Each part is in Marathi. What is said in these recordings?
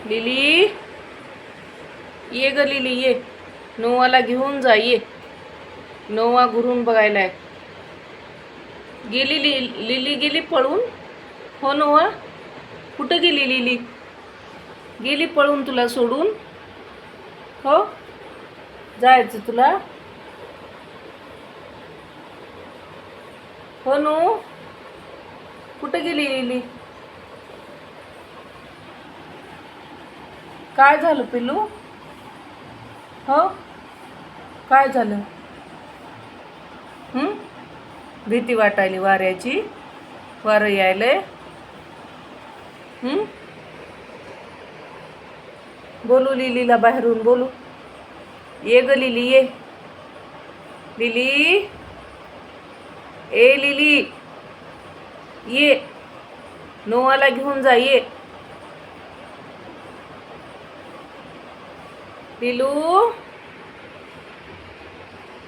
लिली, ये ग लिली ये. नोवाला घेऊन जा ये. नोवा घुरून बघायलाय. गेली लिली गेली पळून. हो नोवा, कुठं गेली लिली? गेली पळून तुला सोडून. हो, जायचं तुला. हो नो, कुठं गेली लिली? काय झालं पिल्लू? हो, काय झालं? भीती वाटायली वाऱ्याची. वारं यायलंय. बोलू लिलीला बाहेरून बोलू. ये ग लिली ये. लिली, ए लिली ये. नोवाला घेऊन जा ये. लिलू,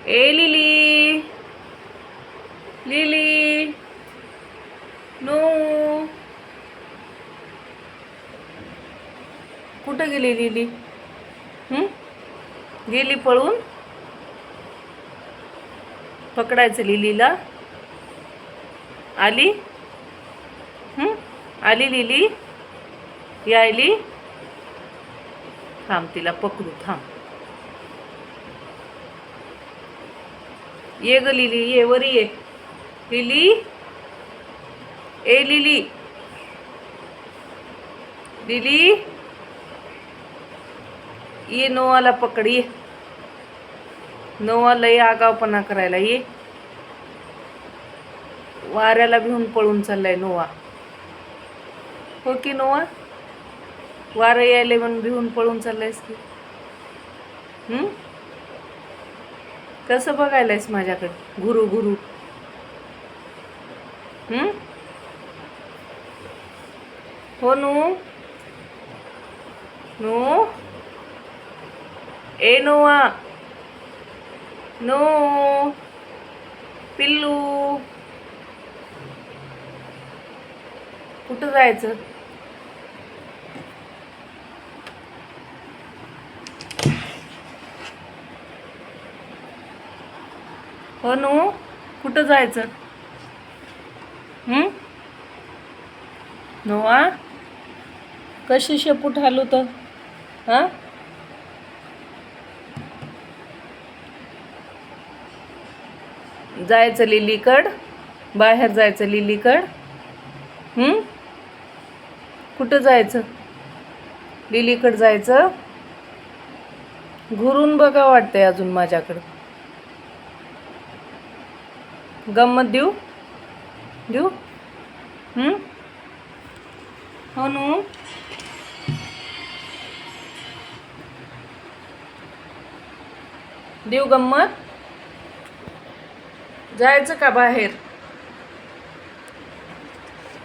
ए लिली, लिली, नो, कुठं गेली लिली? गेली पळून. पकडायचं लिलीला. आली. आली लिली, यायली. थांब, तिला पकडू थांब. ये ग लिली ये, वरी ये. लिली, ए लिली, लिली, ये. नोवाला पकड ये. नोवा लय आगावपणा करायला ये. वाऱ्याला भिवून पळून चाललाय नोवा. हो की नोवा? वारं यायले म्हणून भिवून पळून चाललायस की. कसं बघायलायस माझ्याकडे घुरू घुरू? हो नो, नो, ए नोवा, नो, पिल्लू, कुठं जायचं? हो नो, कुठं जायचं? नोवा, कशी शेपूट हालू तर? जायचं लिलीकड, बाहेर जायचं लिलीकड. कुठं जायचं? लिलीकड जायचं. घुरून बघा वाटतंय अजून माझ्याकडं. गंमत देऊ देऊ? हो नो, देऊ गंमत? जायचं का बाहेर?